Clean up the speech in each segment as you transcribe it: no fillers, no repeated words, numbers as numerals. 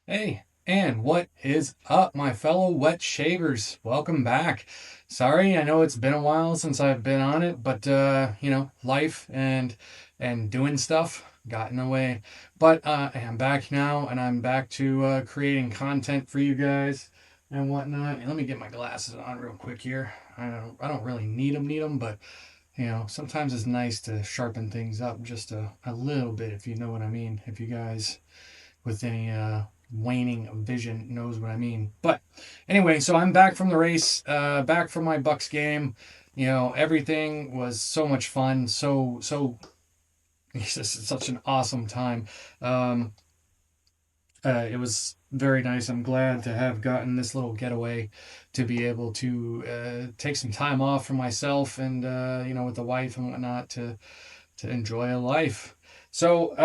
Hey, and what is up, my fellow wet shavers? Welcome back. Sorry, I know it's been a while since I've been on it, but life and doing stuff got in the way. But I'm back now, and I'm back to creating content for you guys and whatnot. And let me get my glasses on real quick here. I don't really need them, but sometimes it's nice to sharpen things up just a little bit, if you know what I mean. If you guys with any waning vision knows what I mean. But anyway, so I'm back from the race, back from my Bucks game. Everything was so much fun. It's just such an awesome time. Um, it was very nice. I'm glad to have gotten this little getaway to be able to take some time off for myself and with the wife and whatnot to enjoy a life. So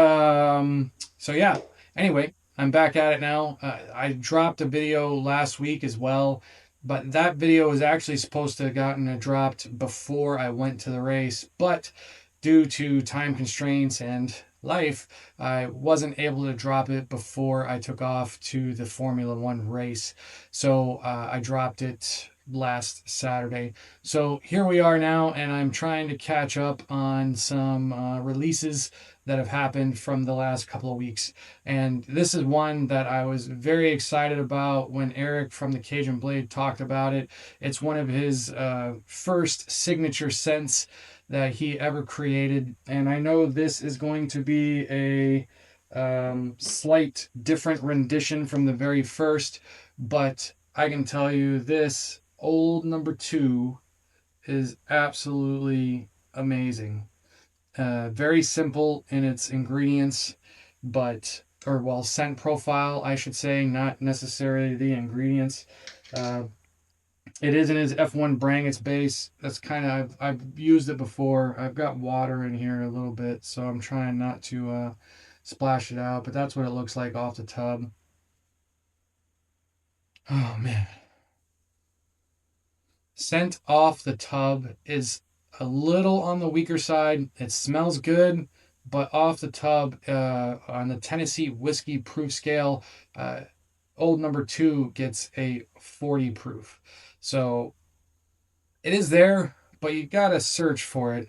yeah. Anyway, I'm back at it now. I dropped a video last week as well, but that video was actually supposed to have gotten dropped before I went to the race, but due to time constraints and life, I wasn't able to drop it before I took off to the Formula One race. So I dropped it last Saturday. So here we are now, and I'm trying to catch up on some releases that have happened from the last couple of weeks. And this is one that I was very excited about when Eric from the Cajun Blade talked about it. It's one of his first signature scents that he ever created. And I know this is going to be a slight different rendition from the very first, but I can tell you this Old No.2 is absolutely amazing. Very simple in its ingredients, scent profile, I should say, not necessarily the ingredients. Uh, it is in his F1 Brangus base. That's kind of, I've used it before. I've got water in here a little bit, so I'm trying not to splash it out, but that's what it looks like off the tub. Oh man. Scent off the tub is a little on the weaker side. It smells good, but off the tub, on the Tennessee whiskey proof scale, uh, Old No.2 gets a 40 proof. So it is there, but you gotta search for it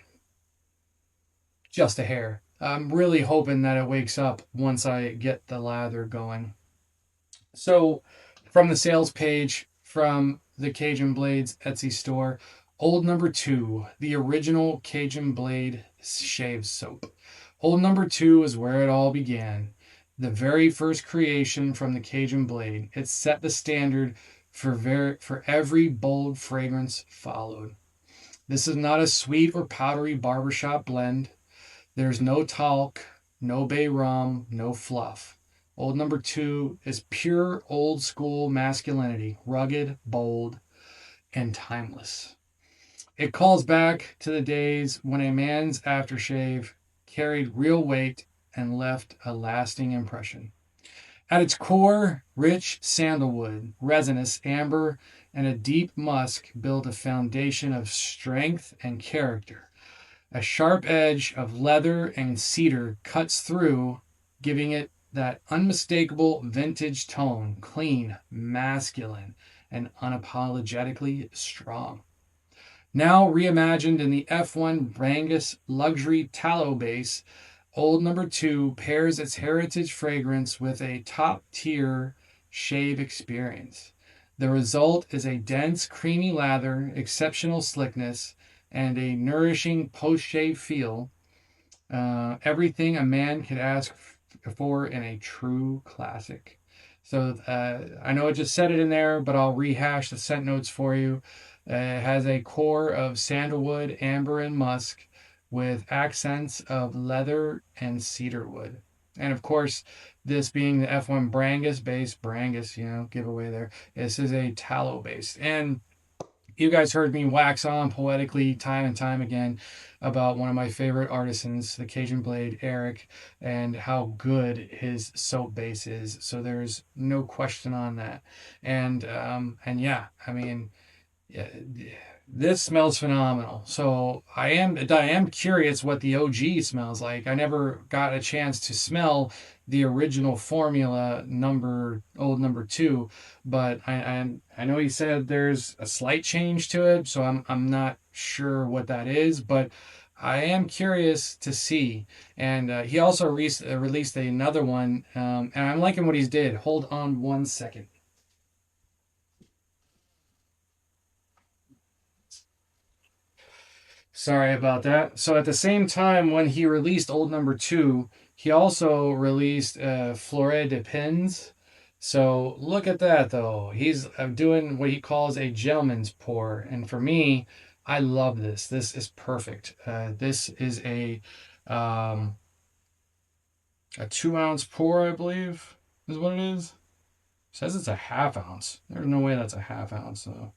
just a hair. I'm really hoping that it wakes up once I get the lather going. So, from the sales page from the Cajun Blades Etsy store, Old No.2, the original Cajun Blade shave soap. Old No.2 is where it all began. The very first creation from the Cajun Blade. It set the standard for every bold fragrance followed. This is not a sweet or powdery barbershop blend. There's no talc, no bay rum, no fluff. Old No.2 is pure old school masculinity, rugged, bold, and timeless. It calls back to the days when a man's aftershave carried real weight and left a lasting impression. At its core, rich sandalwood, resinous amber, and a deep musk build a foundation of strength and character. A sharp edge of leather and cedar cuts through, giving it that unmistakable vintage tone, clean, masculine, and unapologetically strong. Now reimagined in the F1 Brangus luxury tallow base, Old No.2 pairs its heritage fragrance with a top tier shave experience. The result is a dense, creamy lather, exceptional slickness, and a nourishing post shave feel. Everything a man could ask for in a true classic. So I know I just said it in there, but I'll rehash the scent notes for you. It has a core of sandalwood, amber, and musk with accents of leather and cedarwood. And of course, this being the F1 Brangus base, Brangus, giveaway there. This is a tallow base. And you guys heard me wax on poetically time and time again about one of my favorite artisans, the Cajun Blade, Eric, and how good his soap base is. So there's no question on that. And yeah, I mean, yeah, This smells phenomenal. So I am curious what the OG smells like. I never got a chance to smell the original formula old number two, but I know he said there's a slight change to it, so I'm not sure what that is, but I am curious to see. And he also released another one, and I'm liking what he's did. Hold on one second. Sorry about that. So at the same time, when he released Old Number Two, he also released Flore de Pins. So look at that, though. He's doing what he calls a gentleman's pour, and for me, I love this. This is perfect. This is a 2 ounce pour, I believe, is what it is. It says it's a half ounce. There's no way that's a half ounce, though.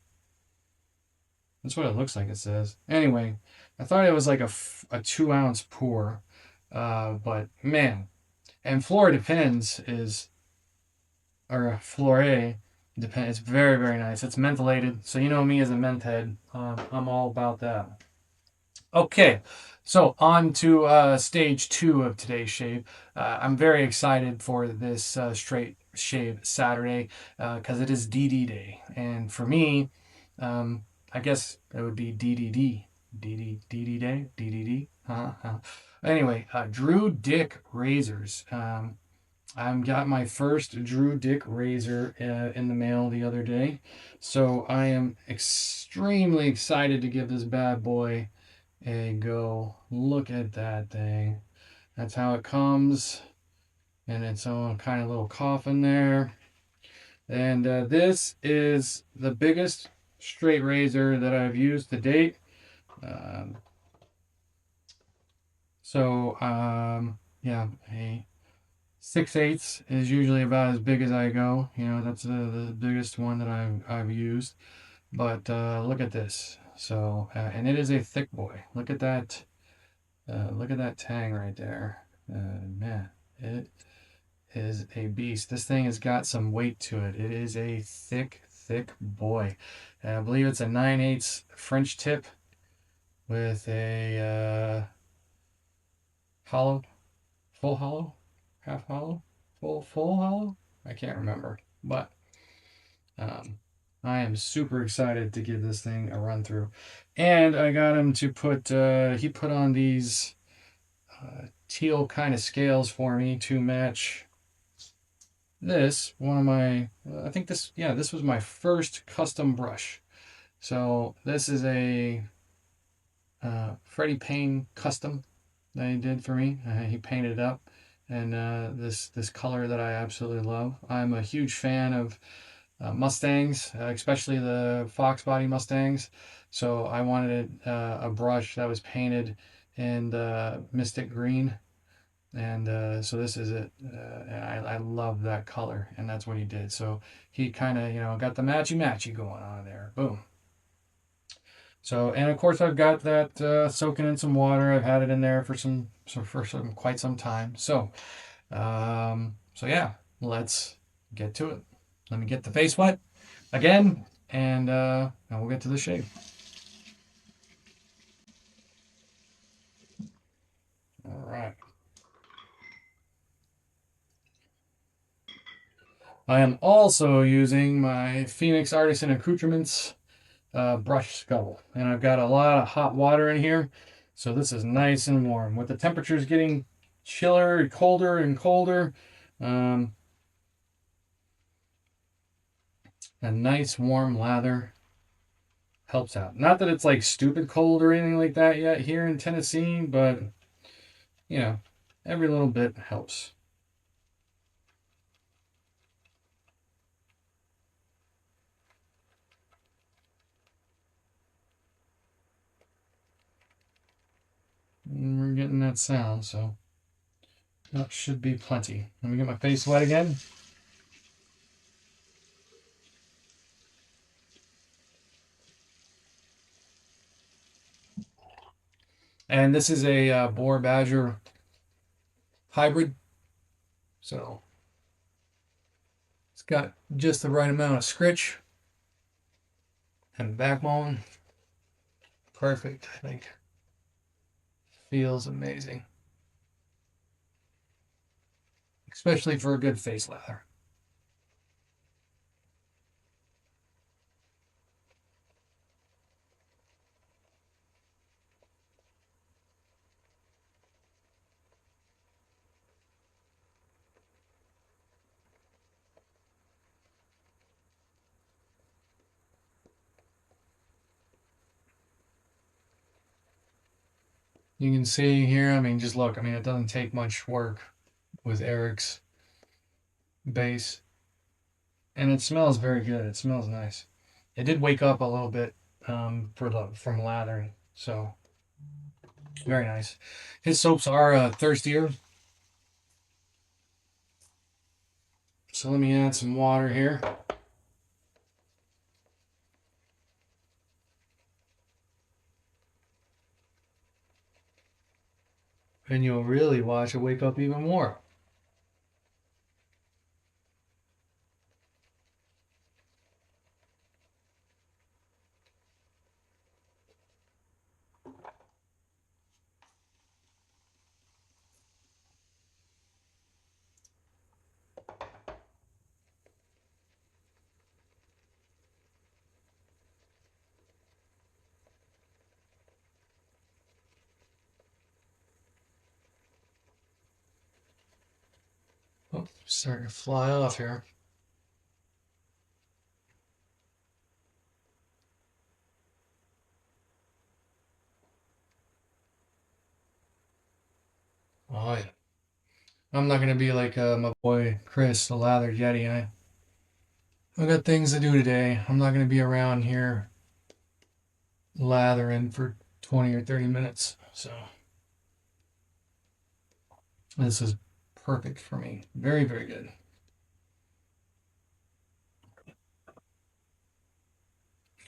That's what it looks like it says. Anyway, I thought it was like a 2 ounce pour. But man, and Flora Depends is, or Flore Depends, it's very, very nice. It's mentholated. So you know me as a menth head. I'm all about that. Okay, so on to stage two of today's shave. I'm very excited for this straight shave Saturday because it is DD Day. And for me, I guess it would be DDD. DD Day? DDD? Uh-huh. Anyway, Drew Dick Razors. I got my first Drew Dick razor in the mail the other day. So I am extremely excited to give this bad boy a go. Look at that thing. That's how it comes in its own kind of little coffin there. And this is the biggest straight razor that I've used to date. Um, yeah, a 6/8 is usually about as big as I go. You know, that's the biggest one that I've used. But look at this. So, and it is a thick boy. Look at that. Look at that tang right there. Man, it is a beast. This thing has got some weight to it. It is a thick, thick boy. And I believe it's a 9/8 French tip with a hollow, full hollow, half hollow, full hollow. I can't remember, but um, I am super excited to give this thing a run through. And I got him to put. He put on these teal kind of scales for me to match this. One of my. I think this. Yeah, this was my first custom brush. So this is a Freddie Payne Custom that he did for me. He painted it up, and this color that I absolutely love. I'm a huge fan of Mustangs, especially the Fox body Mustangs. So I wanted a brush that was painted in Mystic Green, and so this is it. And I love that color, and that's what he did. So he kind of got the matchy matchy going on there. Boom. So, and of course, I've got that soaking in some water. I've had it in there for some quite some time. So yeah, let's get to it. Let me get the face wet again, and we'll get to the shave. All right. I am also using my Phoenix Artisan Accoutrements brush scuttle, and I've got a lot of hot water in here, so this is nice and warm. With the temperatures getting chiller, colder and colder, um, a nice warm lather helps out. Not that it's like stupid cold or anything like that yet here in Tennessee, but you know, every little bit helps. And we're getting that sound, so that should be plenty. Let me get my face wet again. And this is a Boar Badger hybrid, so it's got just the right amount of scritch and backbone. perfect, I think. Feels amazing. Especially for a good face lather. You can see here, I mean, just look, I mean, it doesn't take much work with Eric's base. And it smells very good. It smells nice. It did wake up a little bit from lathering, so very nice. His soaps are thirstier, so let me add some water here. And you'll really watch it wake up even more. Oh, starting to fly off here. Oh yeah. I'm not gonna be like my boy Chris, the Lathered Yeti. I got things to do today. I'm not gonna be around here lathering for 20 or 30 minutes. So this is perfect for me. Very, very good.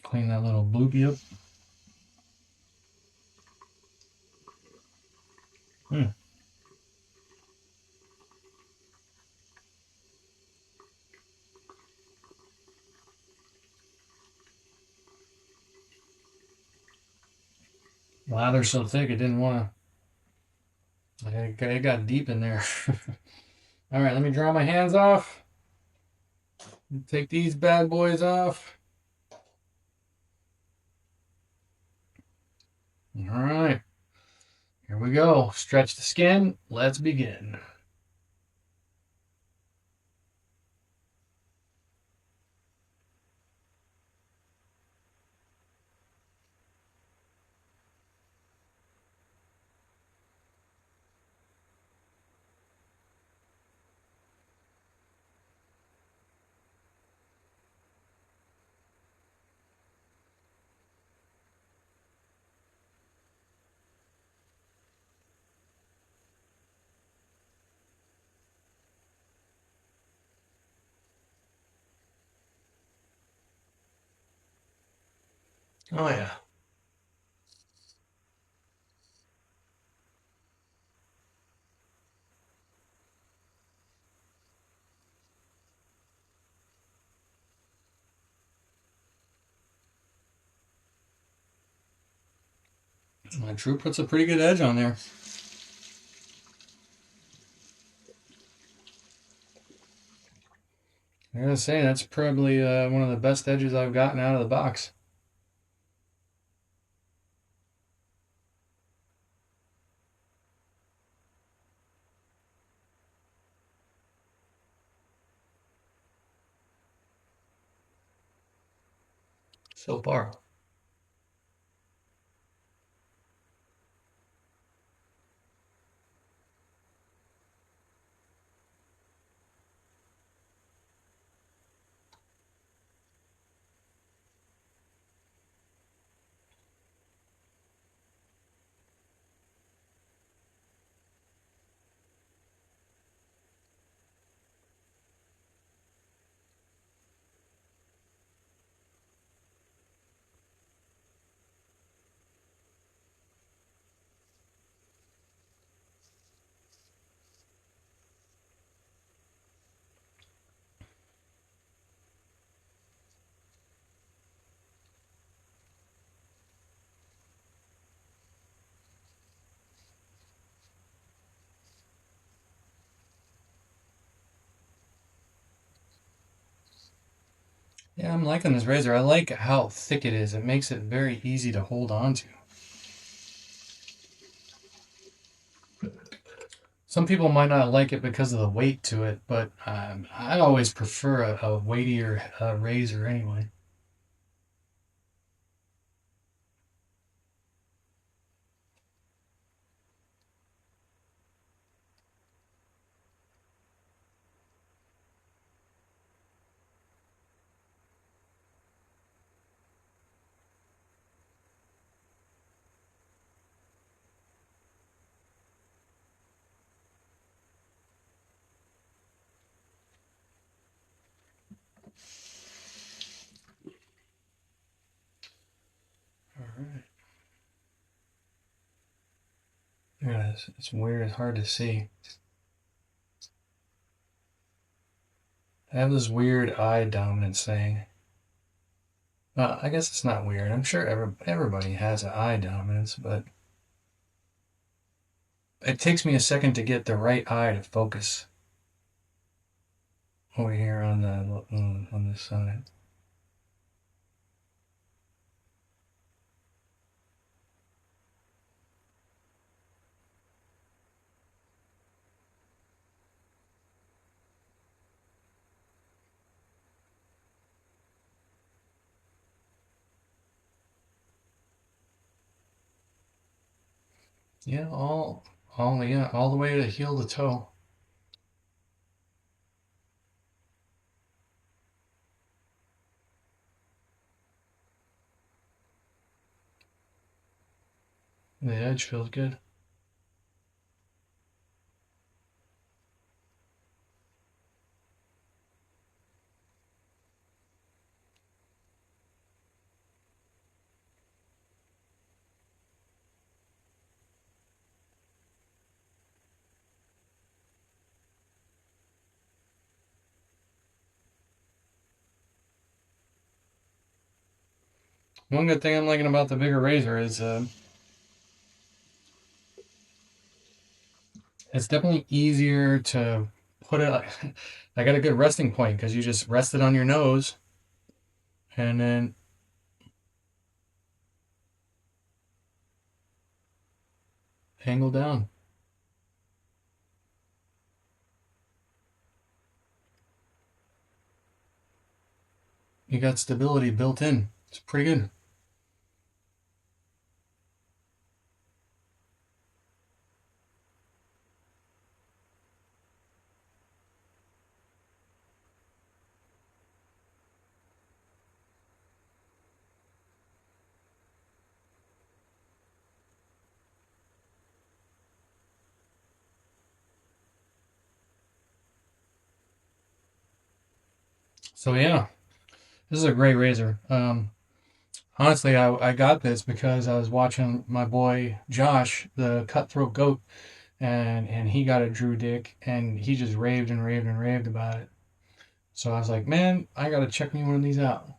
Clean that little bloopy up. Hmm. Lather's so thick it didn't want to. It got deep in there. All right, let me dry my hands off. Take these bad boys off. All right, here we go. Stretch the skin. Let's begin. Oh yeah. My True puts a pretty good edge on there. I gotta say, that's probably one of the best edges I've gotten out of the box so far. Yeah, I'm liking this razor. I like how thick it is. It makes it very easy to hold on to. Some people might not like it because of the weight to it, but I always prefer a weightier razor anyway. All right. Yeah, it's weird. It's hard to see. I have this weird eye dominance thing. I guess it's not weird. I'm sure everybody has an eye dominance, but it takes me a second to get the right eye to focus over here on the on this side. Yeah, all the way to heel to toe. The edge feels good. One good thing I'm liking about the bigger razor is it's definitely easier to put it. I got a good resting point because you just rest it on your nose and then angle down. You got stability built in. It's pretty good. So yeah, this is a great razor. Honestly, I got this because I was watching my boy Josh, the cutthroat goat, and he got a Drew Dick, and he just raved and raved and raved about it. So I was like, man, I gotta check me one of these out.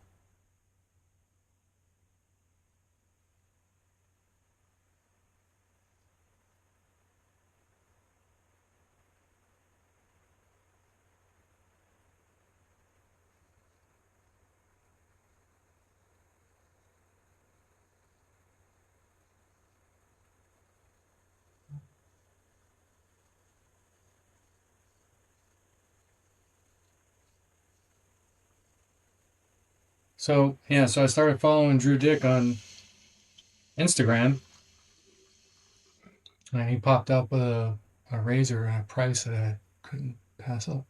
So yeah, so I started following Drew Dick on Instagram, and he popped up with a razor and a price that I couldn't pass up.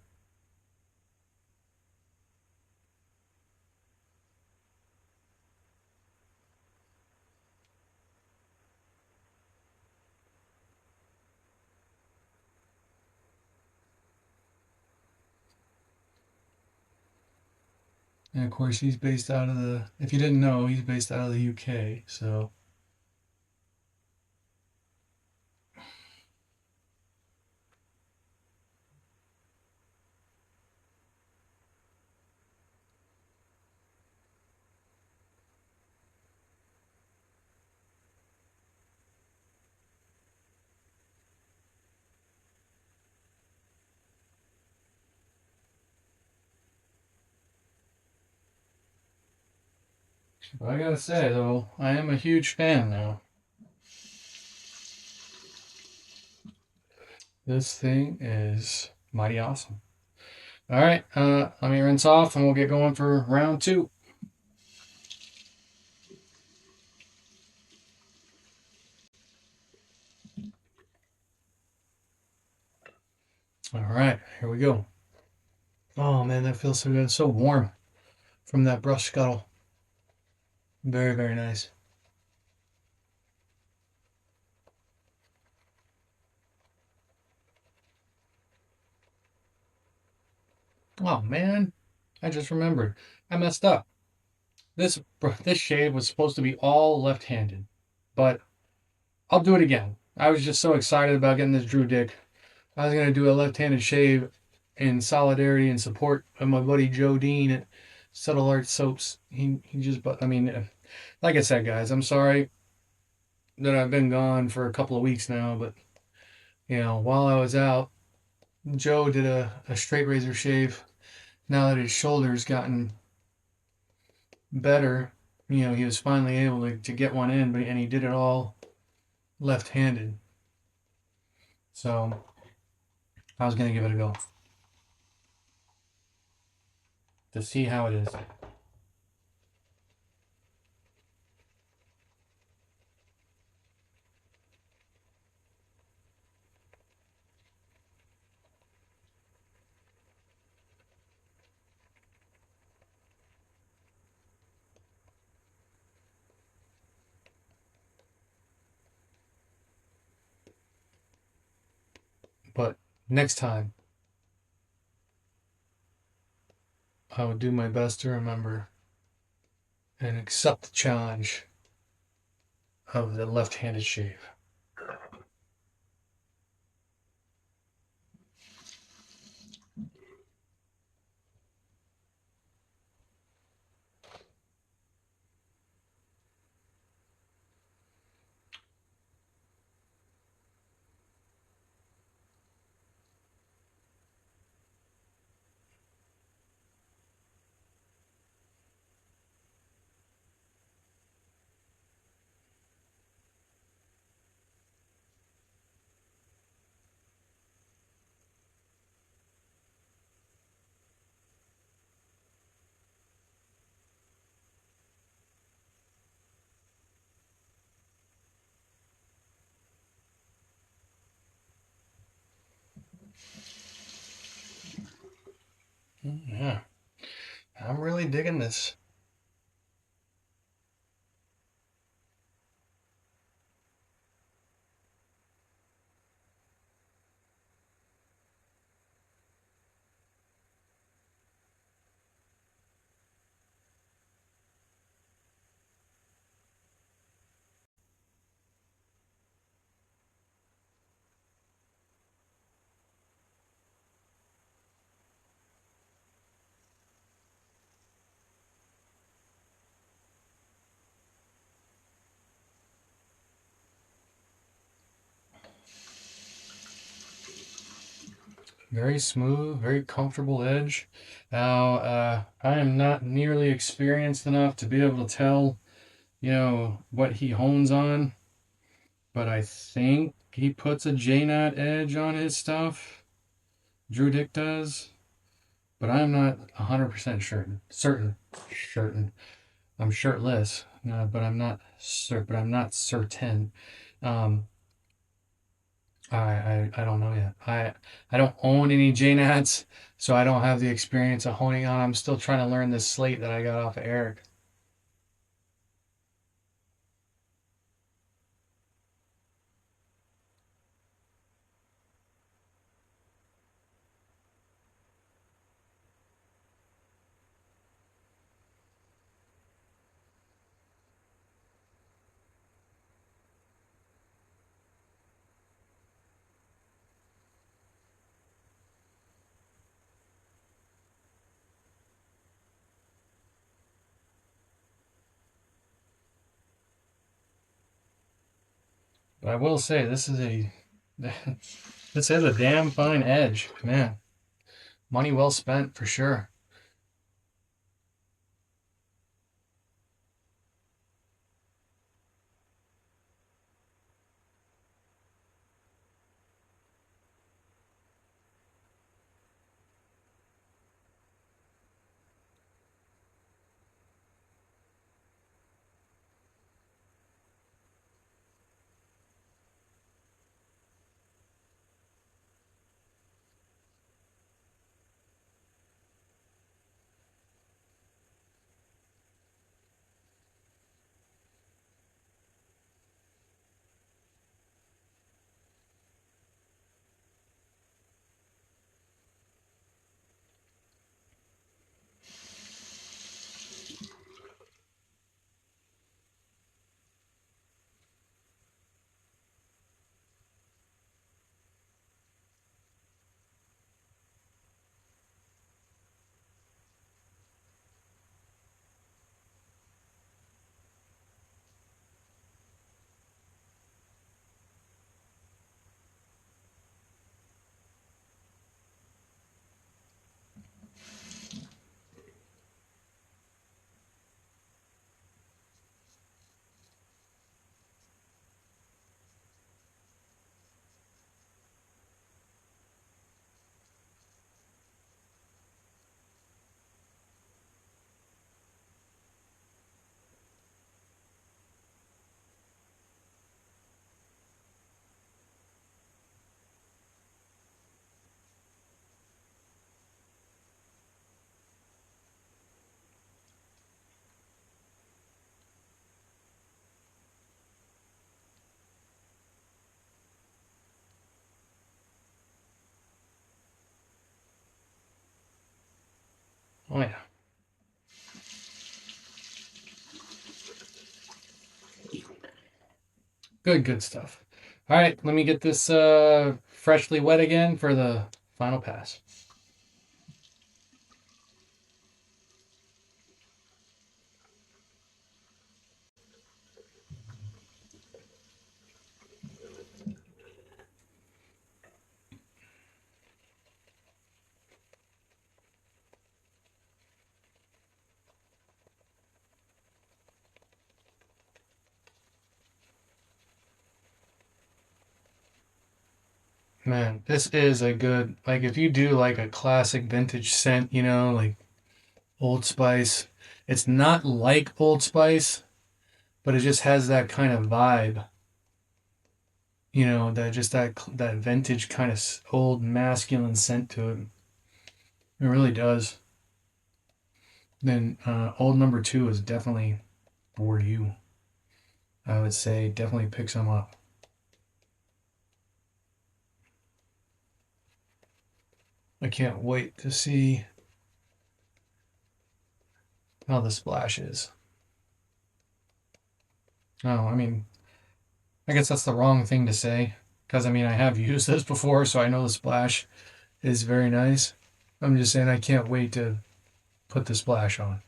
And of course, he's based out of the. If you didn't know, he's based out of the UK. But I gotta say though, I am a huge fan now. This thing is mighty awesome. All right, let me rinse off and we'll get going for round two. All right, here we go. Oh man, that feels so good. So warm from that brush scuttle. Very, very nice. Oh man, I just remembered. I messed up. This shave was supposed to be all left-handed, but I'll do it again. I was just so excited about getting this Drew Dick. I was gonna do a left-handed shave in solidarity and support of my buddy Joe Dean at Subtle Art Soaps. He just, but I mean, like I said, guys, I'm sorry that I've been gone for a couple of weeks now, but while I was out, Joe did a straight razor shave. Now that his shoulder's gotten better, he was finally able to get one in, and he did it all left-handed. So I was gonna give it a go to see how it is. But next time, I would do my best to remember and accept the challenge of the left-handed shave. Yeah, I'm really digging this. Very smooth, very comfortable edge. Now, I am not nearly experienced enough to be able to tell, what he hones on, but I think he puts a J-knot edge on his stuff. Drew Dick does, but I'm not 100% certain. I'm shirtless, but I'm not certain. But I'm not certain. Um, I don't know yet. I don't own any JNATs, so I don't have the experience of honing on. I'm still trying to learn this slate that I got off of Eric. But I will say this is a damn fine edge, man. Money well spent for sure. Oh yeah. Good stuff. All right, let me get this freshly wet again for the final pass. Man, this is a good, like, if you do like a classic vintage scent, you know, like Old Spice, it's not like Old Spice, but it just has that kind of vibe, you know, that just that vintage kind of old masculine scent to it. It really does. Then Old No.2 is definitely for you. I would say definitely pick some up. I can't wait to see how the splash is. Oh, I mean, I guess that's the wrong thing to say because I mean I have used this before, so I know the splash is very nice. I'm just saying I can't wait to put the splash on.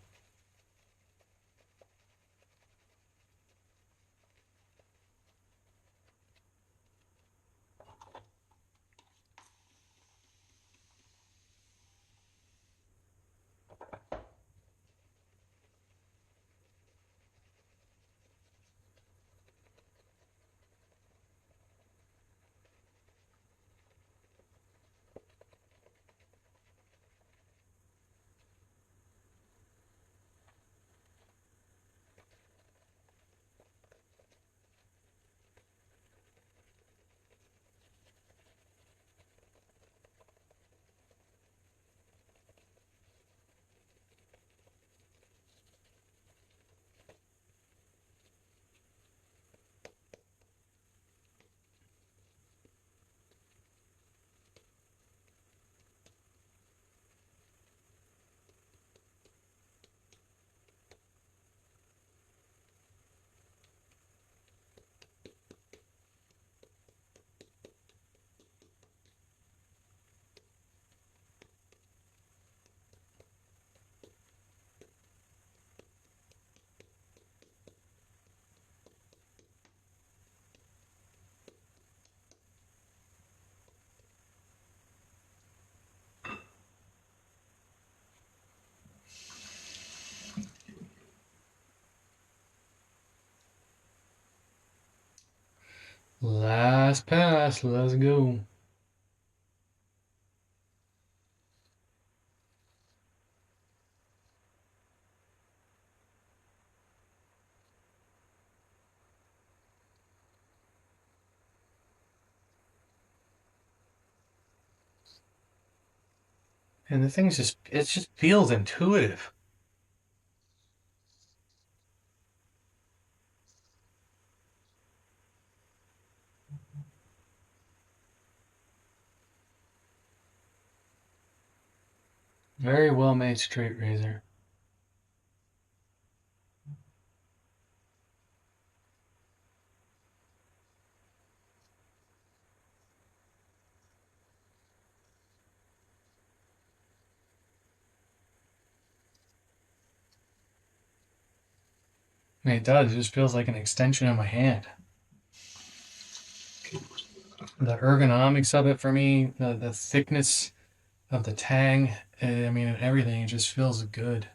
Last pass, let's go. And the thing's just, it just feels intuitive. Very well made straight razor. I mean, it does. It just feels like an extension of my hand. The ergonomics of it for me, the thickness of the tang, I mean, everything, it just feels good.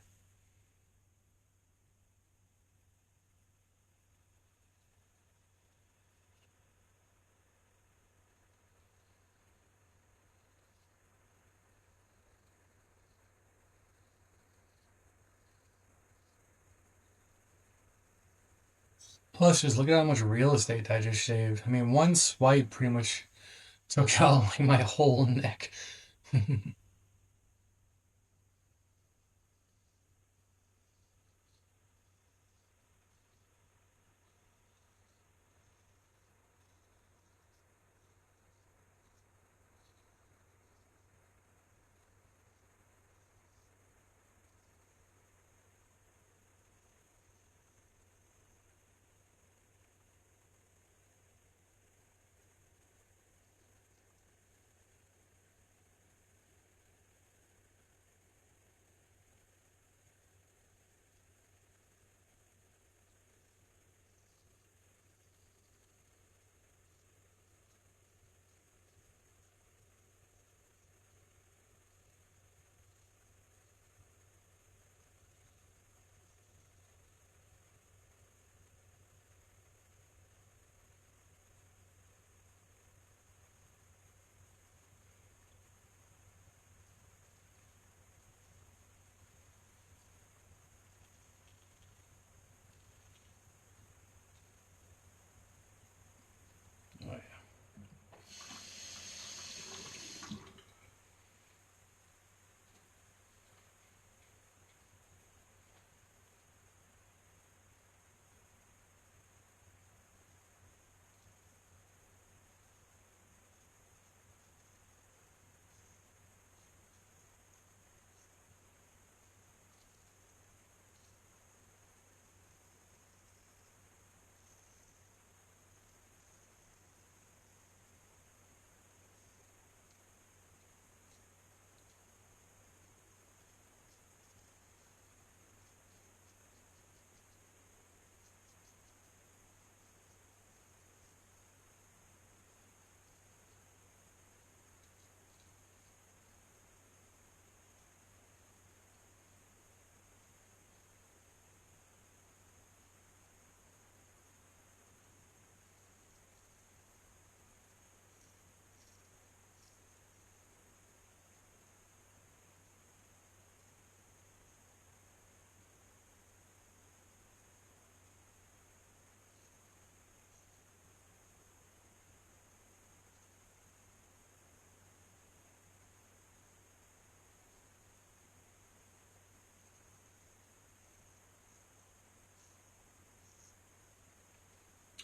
Plus, just look at how much real estate I just shaved. I mean, one swipe pretty much took out like my whole neck.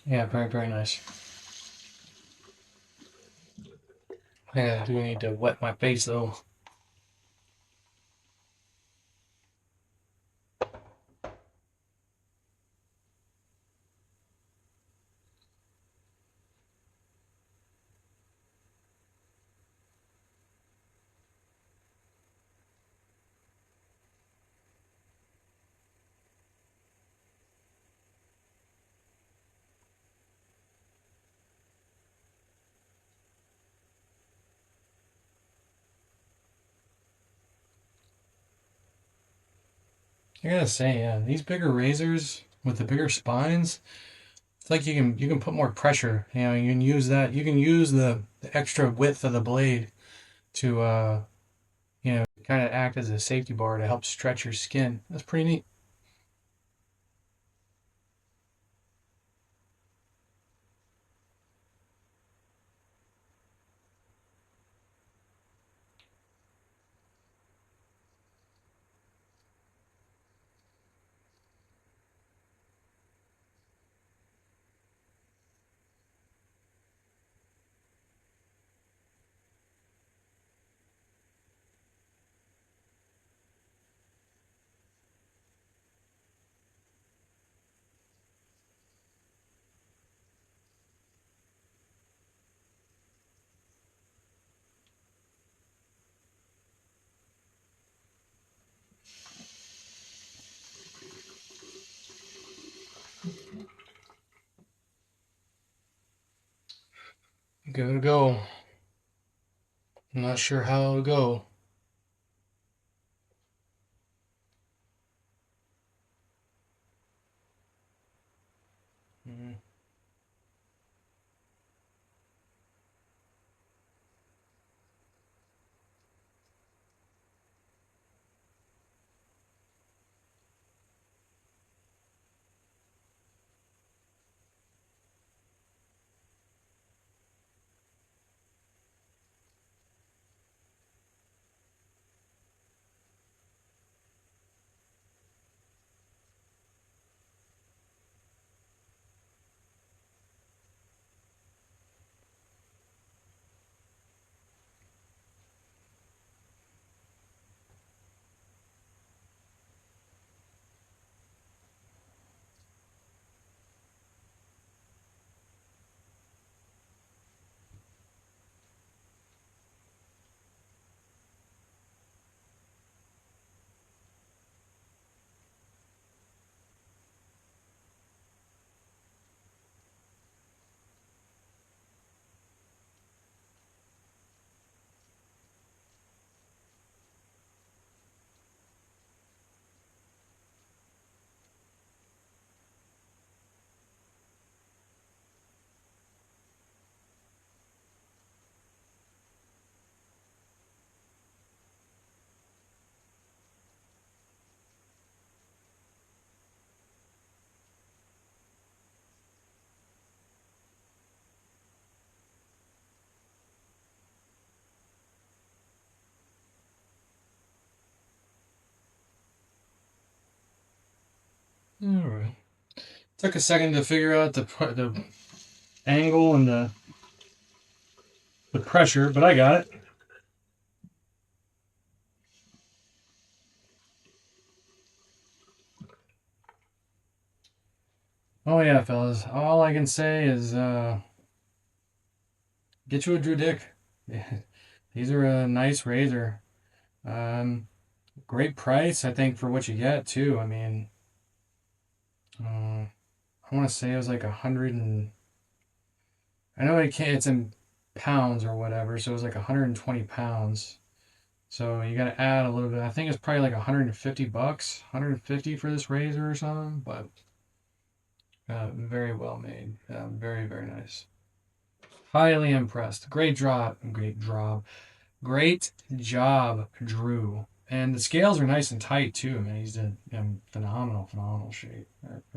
Yeah, very, very nice. Yeah, I do need to wet my face though. I gotta say, yeah, these bigger razors with the bigger spines, it's like you can put more pressure. You know, you can use that. You can use the extra width of the blade to kind of act as a safety bar to help stretch your skin. That's pretty neat. Give it a go. I'm not sure how it'll go. Mm. All right. Took a second to figure out the angle and the pressure, but I got it. Oh yeah, fellas. All I can say is get you a Drew Dick. These are a nice razor. Um, Great price, I think, for what you get too. I mean, I want to say it was like 100 and I know it's in pounds or whatever, so it was like 120 pounds. So you got to add a little bit. I think it's probably like 150 bucks, 150 for this razor or something. But very well made, very very nice. Highly impressed. Great job, Drew. And the scales are nice and tight too, man. He's done phenomenal shape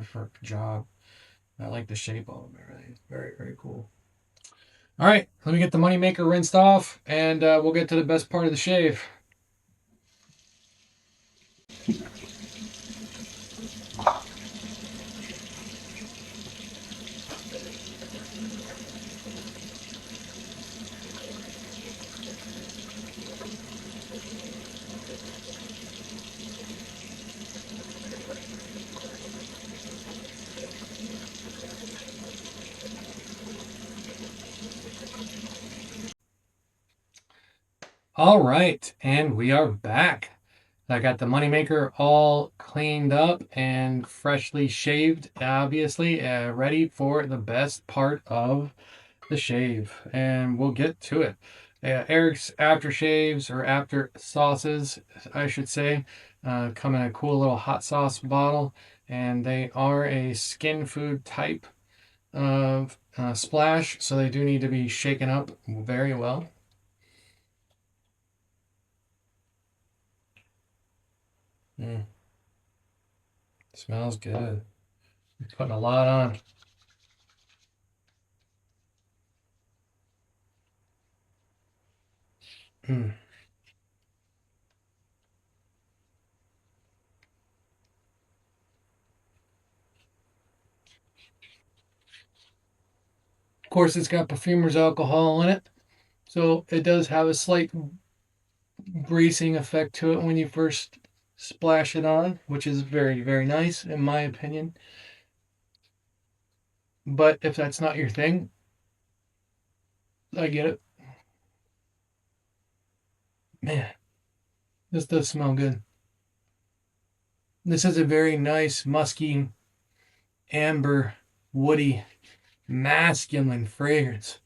for a job. I like the shape of them. Everything. Very very cool. All right, let me get the moneymaker rinsed off, and we'll get to the best part of the shave. All right, and we are back. I got the moneymaker all cleaned up and freshly shaved, obviously, ready for the best part of the shave. And we'll get to it. Eric's aftershaves or after sauces, I should say, come in a cool little hot sauce bottle, and they are a skin food type of splash, so they do need to be shaken up very well. Mm, smells good. Putting a lot on. Mm. Of course, it's got perfumer's alcohol in it, so it does have a slight greasing effect to it when you first splash it on, which is very, very nice in my opinion. But if that's not your thing, I get it. Man, this does smell good. This is a very nice, musky, amber, woody, masculine fragrance.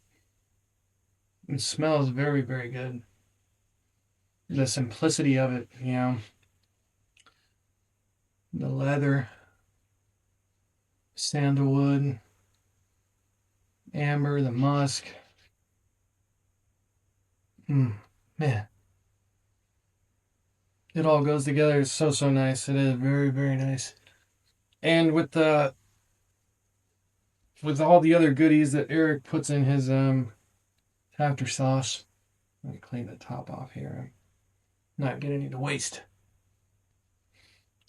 It smells very, very good. The simplicity of it, the leather, sandalwood, amber, the musk. Man, it all goes together. It's so, so nice. It is very, very nice. And with all the other goodies that Eric puts in his after sauce. Let me clean the top off here. Not get any to waste.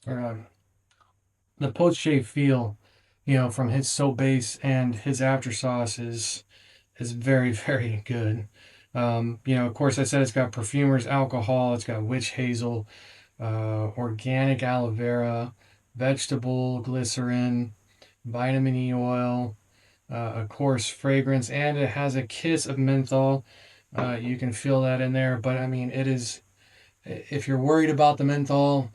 Or the post shave feel, from his soap base and his after sauce is very, very good. Of course, I said it's got perfumer's alcohol, it's got witch hazel, organic aloe vera, vegetable glycerin, vitamin E oil, of course, fragrance, and it has a kiss of menthol. You can feel that in there, but I mean, it is. If you're worried about the menthol,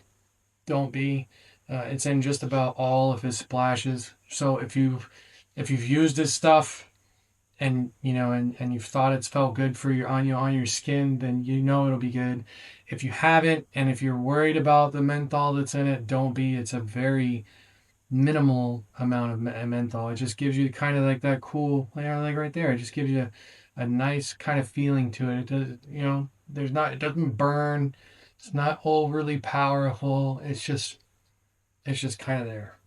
don't be. It's in just about all of his splashes. So if you've used his stuff and and you've thought it's felt good for your on your skin, then it'll be good. If you haven't, and if you're worried about the menthol that's in it, don't be. It's a very minimal amount of menthol. It just gives you kind of like that cool, like right there. It just gives you a nice kind of feeling to it. It does, it doesn't burn. It's not overly powerful. It's just kind of there.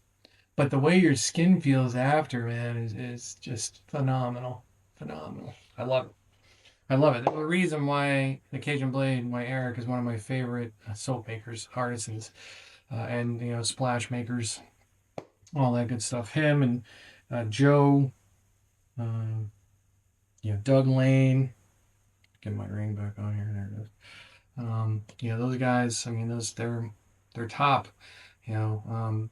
But the way your skin feels after, man, is just phenomenal. Phenomenal. I love it. I love it. The reason why the Cajun Blade, why Eric is one of my favorite soap makers, artisans, and splash makers, all that good stuff. Him and Joe, um, Doug Lane. Get my ring back on here. There it is. Those guys. I mean, they're top. You know, um,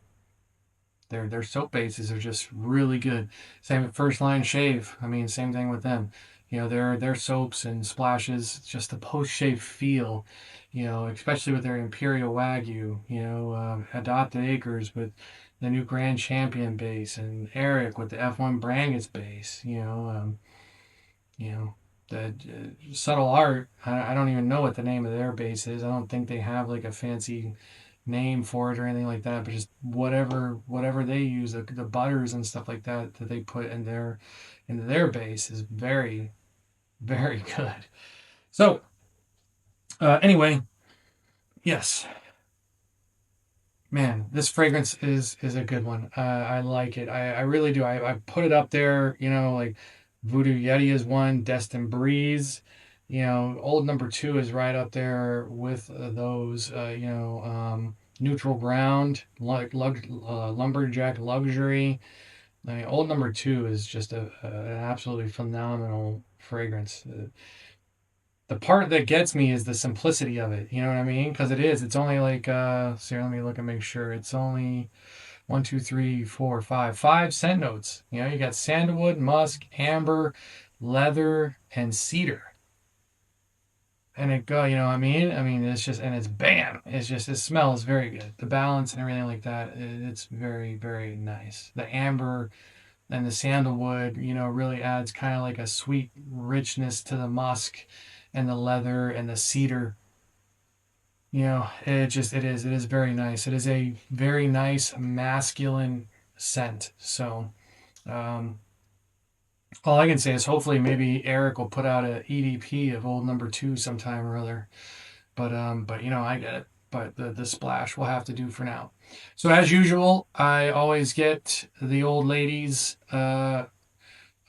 their soap bases are just really good. Same with First Line Shave. I mean, same thing with them. Their soaps and splashes, just the post shave feel. Especially with their Imperial Wagyu. Adopted Acres with the new Grand Champion base, and Eric with the F1 Brangus base. The Subtle Art. I don't even know what the name of their base is. I don't think they have like a fancy name for it or anything like that, but just whatever they use, the butters and stuff like that they put into their base is very, very good. So anyway, yes, man, this fragrance is a good one. I like it. I really do. I put it up there. Like Voodoo Yeti is one. Destin Breeze. Old No.2 is right up there with those. Neutral Ground, Lumberjack Luxury. I mean, Old No.2 is just an absolutely phenomenal fragrance. The part that gets me is the simplicity of it. You know what I mean? Because it is. It's only like, so let me look and make sure. It's only one, two, three, four, five scent notes. You got sandalwood, musk, amber, leather, and cedar. and it go, you know what I mean, it's just, and it's bam, it's just, it smells very good. The balance and everything like that, it's very, very nice. The amber and the sandalwood, you know, really adds kind of like a sweet richness to the musk and the leather and the cedar. You know, it is very nice. It is a very nice masculine scent. So, um, all I can say is hopefully maybe Eric will put out a EDP of Old No.2 sometime or other. But you know, I get it. But the splash will have to do for now. So as usual, I always get the old ladies'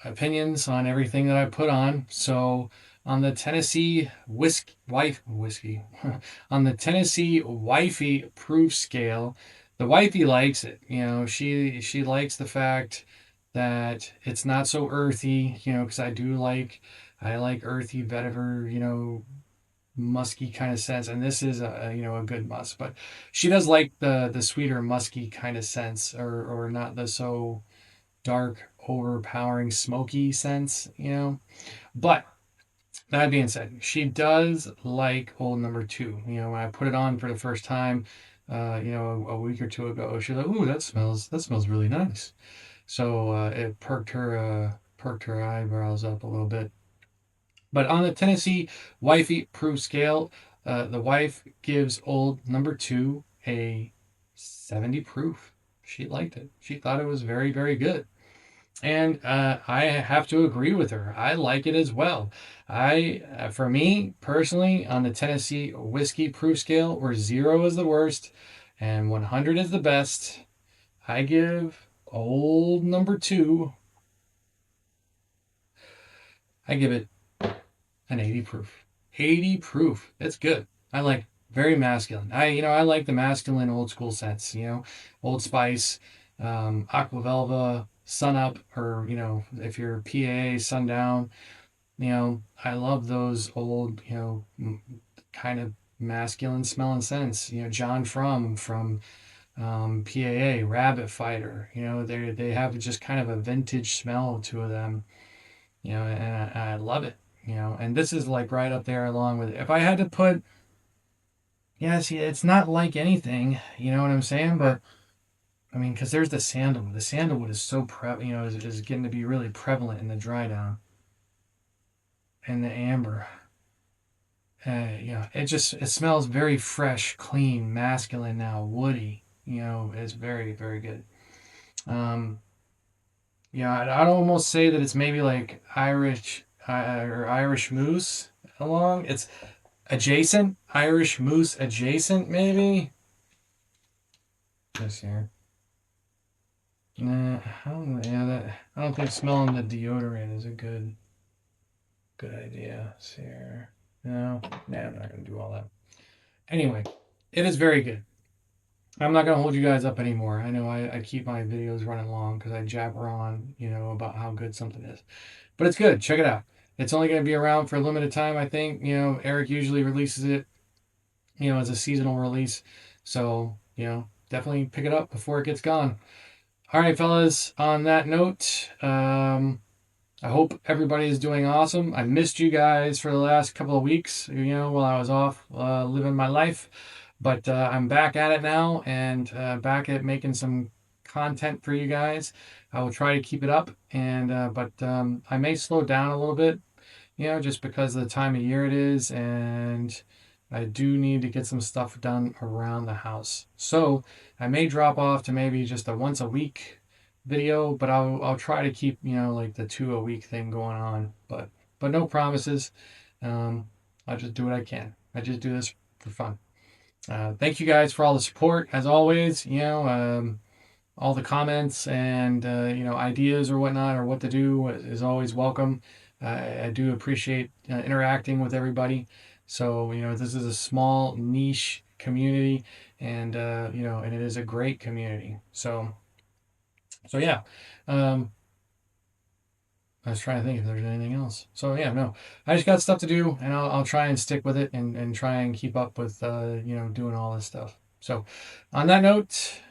opinions on everything that I put on. So on the Tennessee whiskey on the Tennessee wifey proof scale, the wifey likes it. You know, she likes the fact that it's not so earthy. You know, because I like earthy vetiver. You know, musky kind of sense, and this is a, you know, a good musk. But she does like the sweeter musky kind of sense, or not the so dark, overpowering, smoky sense, you know. But that being said, she does like Old No.2. You know, when I put it on for the first time, you know, a week or two ago, she's like, "Ooh, that smells really nice." So it perked her eyebrows up a little bit. But on the Tennessee Wifey Proof Scale, the wife gives Old No.2 a 70 proof. She liked it. She thought it was very, very good. And I have to agree with her. I like it as well. For me personally, on the Tennessee whiskey proof scale, where 0 is the worst and 100 is the best, I give Old No.2. I give it an 80 proof. 80 proof. That's good. I like very masculine. I like the masculine old school scents. You know, Old Spice, Aqua Velva, Sun Up, or you know, if you're PA, Sundown. You know, I love those old, you know, kind of masculine smelling scents. You know, John from PAA, Rabbit Fighter. You know, they have just kind of a vintage smell to them. You know, and I love it. You know, and this is like right up there along with it. If I had to put, yeah, see, it's not like anything. You know what I'm saying? But I mean, because there's the sandalwood. The sandalwood is so you know, is getting to be really prevalent in the dry down and the amber. You know, it smells very fresh, clean, masculine now, woody. You know, it's very, very good. Um, yeah, I'd almost say that it's maybe like Irish or Irish moose along. It's adjacent, Irish moose adjacent, maybe. This here. Nah, I don't think smelling the deodorant is a good idea. See here. No, nah, I'm not gonna do all that. Anyway, it is very good. I'm not gonna hold you guys up anymore. I know I keep my videos running long because I jabber on, you know, about how good something is. But it's good. Check it out. It's only gonna be around for a limited time, I think. You know, Eric usually releases it, you know, as a seasonal release. So, you know, definitely pick it up before it gets gone. All right, fellas, on that note, I hope everybody is doing awesome. I missed you guys for the last couple of weeks, you know, while I was off living my life. But I'm back at it now and back at making some content for you guys. I will try to keep it up, and but I may slow down a little bit, you know, just because of the time of year it is, and I do need to get some stuff done around the house. So I may drop off to maybe just a once a week video, but I'll try to keep, you know, like the 2 a week thing going on. But no promises. Um, I'll just do what I can. I just do this for fun. Thank you guys for all the support as always. You know, all the comments and you know, ideas or whatnot or what to do is always welcome. I do appreciate interacting with everybody. So you know, this is a small niche community, and you know, and it is a great community. So yeah. Um, I was trying to think if there's anything else. So yeah, no, I just got stuff to do, and I'll try and stick with it and try and keep up with you know, doing all this stuff. So on that note,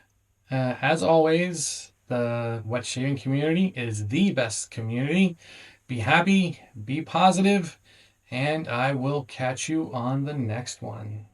as always, the wet shaving community is the best community. Be happy, be positive, and I will catch you on the next one.